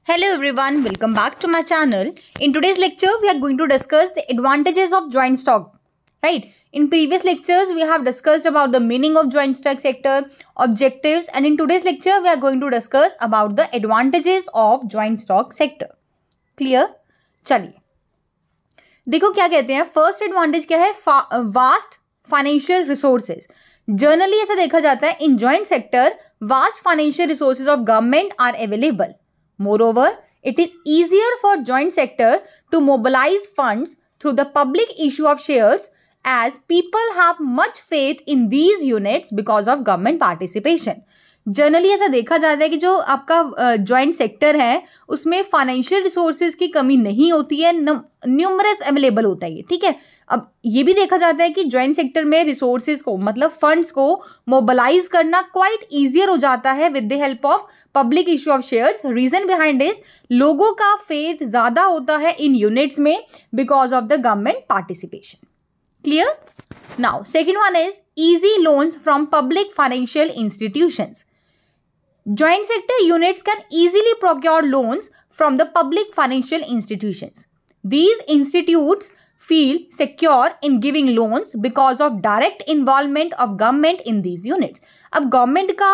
Hello everyone, welcome back to my channel. In today's lecture, we are going to discuss the advantages of joint stock, right? In previous lectures, we have discussed about the meaning of joint stock sector, objectives, and in today's lecture, we are going to discuss about the advantages of joint stock sector. Clear? चलिए देखो क्या कहते हैं. First advantage क्या है? Vast financial resources. Generally ऐसा देखा जाता है in joint sector vast financial resources of government are available. Moreover, it is easier for joint sector to mobilize funds through the public issue of shares as people have much faith in these units because of government participation. Generally ऐसा देखा जाता है कि जो आपका joint sector है उसमें financial resources की कमी नहीं होती है, न्यूमरस अवेलेबल होता है ये. ठीक है. अब ये भी देखा जाता है कि जॉइंट सेक्टर में रिसोर्सेज को मतलब फंड्स को मोबिलाइज करना क्वाइट ईजियर हो जाता है with the help of public issue of shares. Reason behind is लोगों का फेथ ज्यादा होता है इन यूनिट्स में because of the government participation. Clear? Now second one is easy loans from public financial institutions. Joint sector units can easily procure loans from the public financial institutions. These institutes feel secure in giving loans because of direct involvement of government in these units. अब government का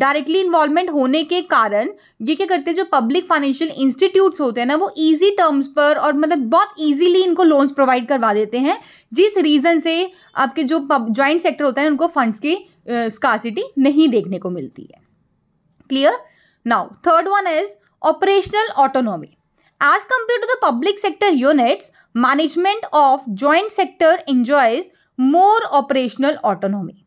directly involvement होने के कारण ये क्या करते हैं, जो पब्लिक फाइनेंशियल इंस्टीट्यूट्स होते हैं ना वो इजी टर्म्स पर और मतलब बहुत इजीली इनको लोन्स प्रोवाइड करवा देते हैं, जिस रीजन से आपके जो जॉइंट सेक्टर होता है उनको फंड्स की स्कार्सिटी नहीं देखने को मिलती है. Clear? Now, third one is operational autonomy. As compared to the public sector units, management of joint sector enjoys more operational autonomy.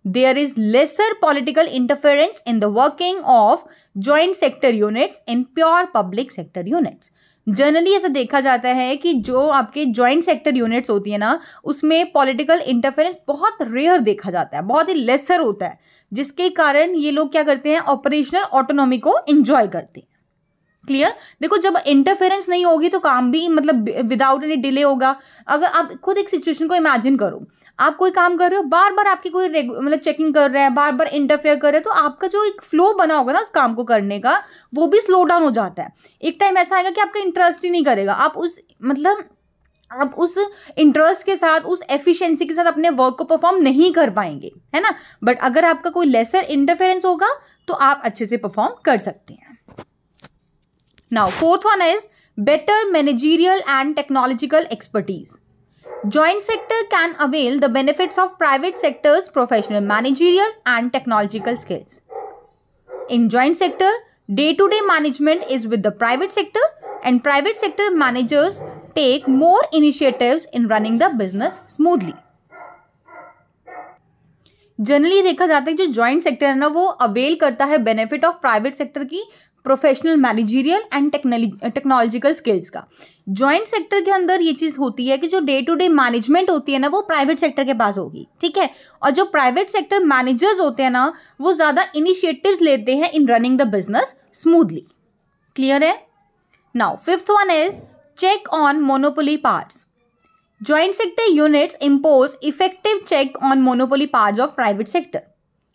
There is lesser political interference in the working of joint sector units in pure public sector units. Generally ऐसा देखा जाता है कि जो आपके joint sector units होती है ना उसमें पॉलिटिकल इंटरफेरेंस बहुत रेयर देखा जाता है, बहुत ही लेसर होता है, जिसके कारण ये लोग क्या करते हैं, ऑपरेशनल ऑटोनॉमी को एंजॉय करते हैं. क्लियर? देखो जब इंटरफेरेंस नहीं होगी तो काम भी मतलब विदाउट एनी डिले होगा. अगर आप खुद एक सिचुएशन को इमेजिन करो, आप कोई काम कर रहे हो, बार बार आपकी कोई मतलब चेकिंग कर रहे हैं, बार बार इंटरफेयर कर रहे हैं, तो आपका जो एक फ्लो बना होगा ना उस काम को करने का वो भी स्लो डाउन हो जाता है. एक टाइम ऐसा आएगा कि आपका इंटरेस्ट ही नहीं करेगा, आप उस इंटरेस्ट के साथ उस एफिशिएंसी के साथ अपने वर्क को परफॉर्म नहीं कर पाएंगे, है ना. बट अगर आपका कोई लेसर इंटरफेरेंस होगा तो आप अच्छे से परफॉर्म कर सकते हैं. Now fourth one is better managerial and technological expertise. Joint sector can avail the benefits of private sector's professional managerial and technological skills. In joint sector, day-to-day management is with the private sector and private sector managers take more initiatives in running the business smoothly. Generally देखा जाता है जो joint sector है ना वो avail करता है benefit of private sector की professional managerial and technological skills का. जॉइंट सेक्टर के अंदर ये चीज होती है कि जो डे टू डे मैनेजमेंट होती है ना वो प्राइवेट सेक्टर के पास होगी. ठीक है. और जो प्राइवेट सेक्टर मैनेजर्स होते हैं ना वो ज्यादा इनिशिएटिव्स लेते हैं in running the business smoothly. Clear है? Now fifth one is check on monopoly powers. Joint sector units impose effective check on monopoly powers of private sector.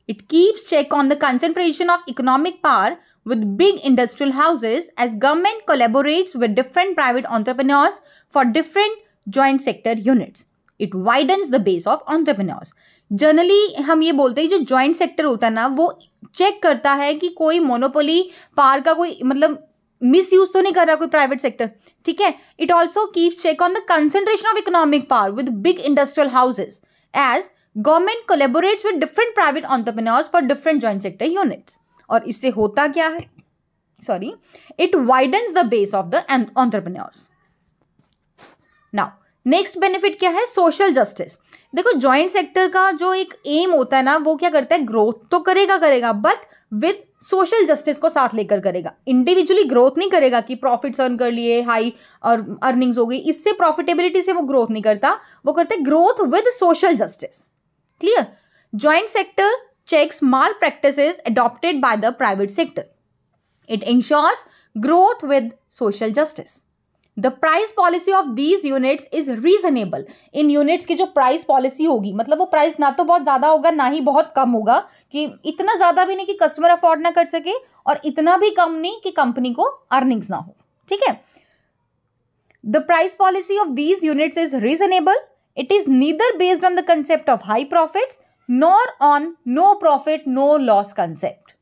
It keeps check on the concentration of economic power with big industrial houses as government collaborates with different private entrepreneurs for different joint sector units. It widens the base of entrepreneurs. Generally हम ये बोलते हैं जो joint sector होता है ना वो check करता है कि कोई मोनोपोली पावर का कोई मतलब मिस यूज तो नहीं कर रहा कोई प्राइवेट सेक्टर. ठीक है. It also keeps check on the concentration of economic power with big industrial houses as government collaborates with different private entrepreneurs for different joint sector units. और इससे होता क्या है, sorry, it widens the base of the entrepreneurs. Now next benefit क्या है? Social justice. देखो joint sector का जो एक एम होता है ना वो क्या करता है, ग्रोथ तो करेगा बट विद सोशल जस्टिस को साथ लेकर करेगा. इंडिविजुअली ग्रोथ नहीं करेगा कि प्रॉफिट्स अर्न कर लिए, हाई और अर्निंग्स हो गई, इससे प्रॉफिटेबिलिटी से वो ग्रोथ नहीं करता, वो करते growth with social justice. Clear? Joint sector checks malpractices adopted by the private sector. It ensures growth with social justice. The price policy of these units is reasonable. In units की जो price policy होगी, मतलब वो price ना तो बहुत ज्यादा होगा ना ही बहुत कम होगा, कि इतना ज्यादा भी नहीं कि कस्टमर अफोर्ड ना कर सके और इतना भी कम नहीं कि कंपनी को अर्निंग्स ना हो। ठीक है, the price policy of these units is reasonable. It is neither based on the concept of high profits nor on no profit, no loss concept.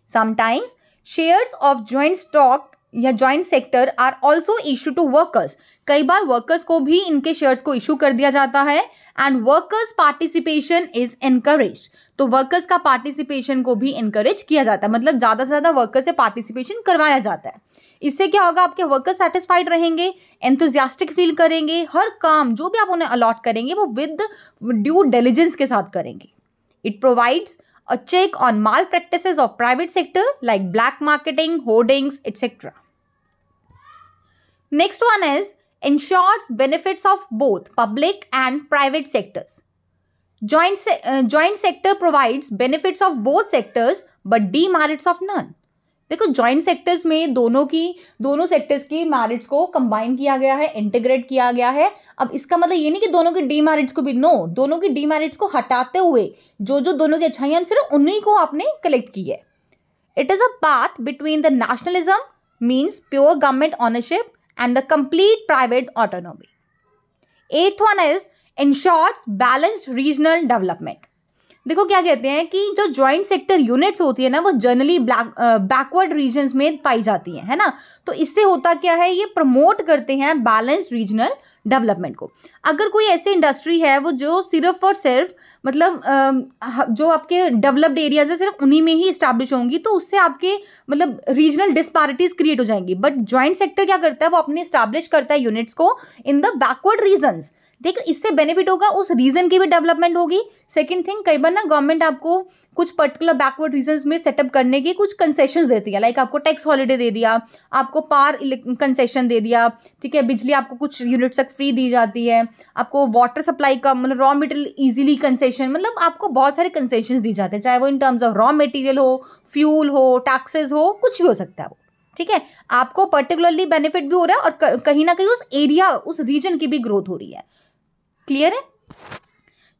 Sometimes shares of joint stock या joint sector are also issued to workers. कई बार workers को भी इनके shares को issue कर दिया जाता है and workers participation is encouraged. तो workers का participation को भी encourage किया जाता है, मतलब ज़्यादा से ज़्यादा workers से participation करवाया जाता है. इससे क्या होगा, आपके वर्कर्स सेटिस्फाइड रहेंगे, एंथुजियास्टिक फील करेंगे, हर काम जो भी आप उन्हें अलॉट करेंगे वो विद ड्यू डिलिजेंस के साथ करेंगे. It provides a check on malpractices of private sector like black marketing, hoardings et cetera. Next one is ensures benefits of both public and private sectors. Joint sector provides benefits of both sectors but demerits of none. देखो, joint sectors में दोनों sectors की merits को combine किया गया है, integrate किया गया है. अब इसका मतलब ये नहीं कि दोनों की डीमेरिट्स को भी, नो, दोनों की डीमेरिट्स को हटाते हुए जो दोनों की अच्छाइयां सिर्फ उन्हीं को आपने कलेक्ट की है. It is a path between the nationalism means pure government ownership and the complete private autonomy. Eighth one is ensures balanced regional development. देखो क्या कहते हैं कि जो जॉइंट सेक्टर यूनिट्स होती है ना, वो जनरली बैकवर्ड रीजन्स में पाई जाती है ना. तो इससे होता क्या है, ये प्रमोट करते हैं बैलेंस्ड रीजनल डेवलपमेंट को. अगर कोई ऐसी इंडस्ट्री है वो जो सिर्फ और सिर्फ मतलब जो आपके डेवलप्ड एरियाज है सिर्फ उन्हीं में ही इस्टेब्लिश होंगी, तो उससे आपके मतलब रीजनल डिस्पैरिटीज क्रिएट हो जाएंगी. बट जॉइंट सेक्टर क्या करता है, वो अपने इस्टेब्लिश करता है यूनिट्स को इन द बैकवर्ड रीजन्स. देखो, इससे बेनिफिट होगा, उस रीजन की भी डेवलपमेंट होगी. सेकंड थिंग, कई बार ना गवर्नमेंट आपको कुछ पर्टिकुलर बैकवर्ड रीजन्स में सेटअप करने की कुछ कंसेशंस देती है, लाइक आपको टैक्स हॉलिडे दे दिया, आपको पावर कंसेशन दे दिया, ठीक है, बिजली आपको कुछ यूनिट्स तक फ्री दी जाती है, आपको वाटर सप्लाई का मतलब रॉ मटेरियल इजीली कंसेशन, मतलब आपको बहुत सारे कंसेशंस दी जाते हैं, चाहे वो in terms of raw material हो, फ्यूल हो, टैक्सेस हो, कुछ भी हो सकता है वो. ठीक है, आपको पर्टिकुलरली बेनिफिट भी हो रहा है और कहीं ना कहीं उस एरिया, उस रीजन की भी ग्रोथ हो रही है. क्लियर है?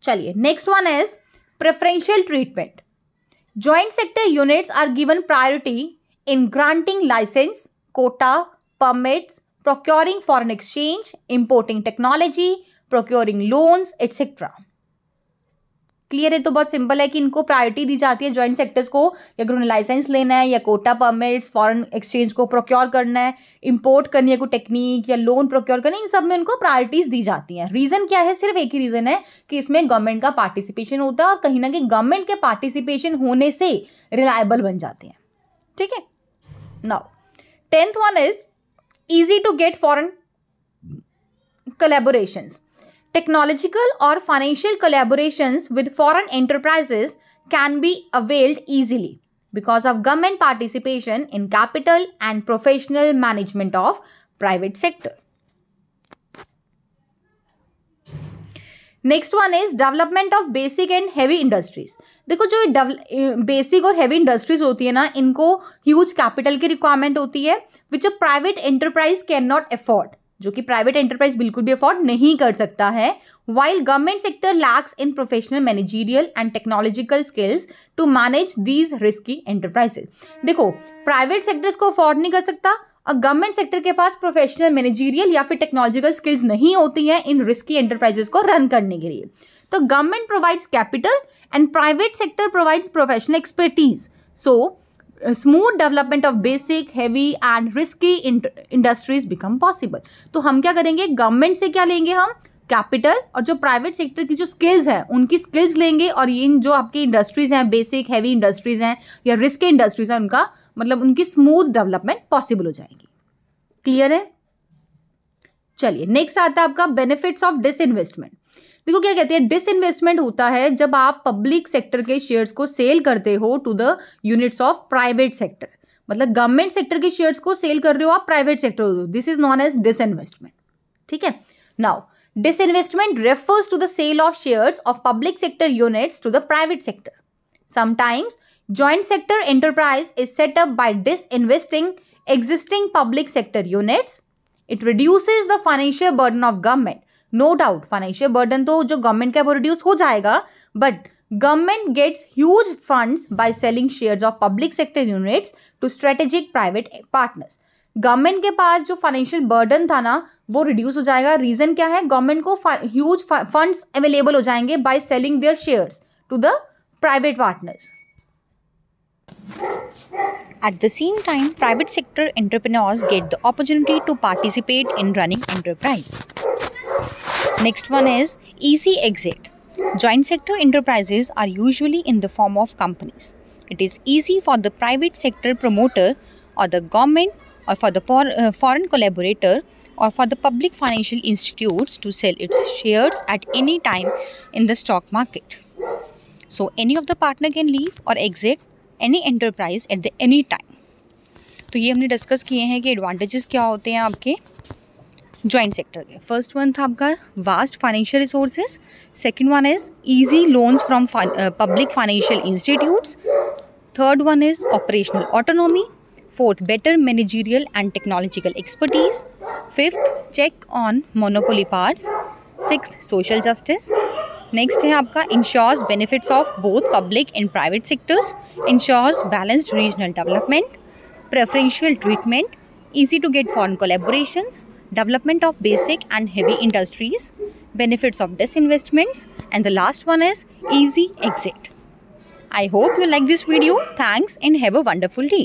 चलिए, next one is preferential treatment. Joint sector units are given priority in granting licence, quota, permits, procuring foreign exchange, importing technology, procuring loans, etc. Clear है? तो बहुत सिंपल है कि इनको प्रायोरिटी दी जाती है जॉइंट सेक्टर्स को, अगर उन्हें लाइसेंस लेना है या कोटा, परमिट्स, फॉरेन एक्सचेंज को प्रोक्योर करना है, इंपोर्ट करनी है कोई टेक्निक या लोन प्रोक्योर करना है, इन सब में उनको प्रायोरिटीज दी जाती हैं. रीजन क्या है? सिर्फ एक ही रीजन है कि इसमें गवर्नमेंट का पार्टिसिपेशन होता है और कहीं ना कहीं गवर्नमेंट के पार्टिसिपेशन होने से रिलायबल बन जाते हैं. ठीक है, now 10th one is easy to get foreign collaborations. Technological or financial collaborations with foreign enterprises can be availed easily because of government participation in capital and professional management of private sector. Next one is development of basic and heavy industries. देखो, जो basic और heavy industries होती है ना, इनको huge capital की requirement होती है which a private enterprise can not afford, जो कि प्राइवेट एंटरप्राइज बिल्कुल भी अफोर्ड नहीं कर सकता है. while government sector lacks in professional managerial and technological skills to manage these risky enterprises. देखो, प्राइवेट सेक्टर्स को अफोर्ड नहीं कर सकता और गवर्नमेंट सेक्टर के पास प्रोफेशनल मैनेजरियल या फिर टेक्नोलॉजिकल स्किल्स नहीं होती हैं इन रिस्की एंटरप्राइजेस को रन करने के लिए. तो government provides capital and private sector provides professional expertise. So smooth development of basic, heavy and risky industries become possible. तो हम क्या करेंगे, गवर्नमेंट से क्या लेंगे, हम कैपिटल, और जो प्राइवेट सेक्टर की जो स्किल्स हैं उनकी स्किल्स लेंगे, और इन जो आपकी इंडस्ट्रीज हैं, बेसिक हैवी इंडस्ट्रीज हैं या रिस्की इंडस्ट्रीज हैं, उनका मतलब उनकी स्मूथ डेवलपमेंट पॉसिबल हो जाएगी. क्लियर है? चलिए, नेक्स्ट आता है आपका बेनिफिट्स ऑफ डिसइन्वेस्टमेंट. देखो क्या कहते हैं, डिसइन्वेस्टमेंट होता है जब आप पब्लिक सेक्टर के शेयर्स को सेल करते हो to the units of private sector. मतलब गवर्नमेंट सेक्टर के शेयर्स को सेल कर रहे हो आप private sector, this is known as disinvestment. ठीक है, now disinvestment refers to the sale of shares of public sector units to the private sector. Sometimes joint sector enterprise is set up by disinvesting existing public sector units. It reduces the financial burden of government. No doubt, financial burden तो जो government का वो reduce हो जाएगा, but government gets huge funds by selling shares of public sector units to strategic private partners. Government के पास जो financial burden था ना वो रिड्यूस हो जाएगा. रीजन क्या है? गवर्नमेंट को ह्यूज फंड्स अवेलेबल हो जाएंगे by selling their shares to the private partners. At the same time, private sector entrepreneurs get the opportunity to participate in running enterprise. Next one is easy exit. Joint sector enterprises are usually in the form of companies. It is easy for the private sector promoter or the government or for the foreign collaborator or for the public financial institutes to sell its shares at any time in the stock market. So any of the partner can leave or exit any enterprise at the any time. तो ये हमने discuss किए हैं कि advantages क्या होते हैं आपके जॉइंट सेक्टर के. फर्स्ट वन था आपका vast financial resources. Second one is easy loans from public financial institutes. Third one is operational autonomy. Fourth better managerial and technological expertise. Fifth check on monopoly parts. Sixth social justice. Next है आपका ensures benefits of both public and private sectors. Ensures balanced regional development. preferential treatment, easy to get foreign collaborations, development of basic and heavy industries, benefits of disinvestments, and the last one is easy exit. I hope you like this video. Thanks and have a wonderful day.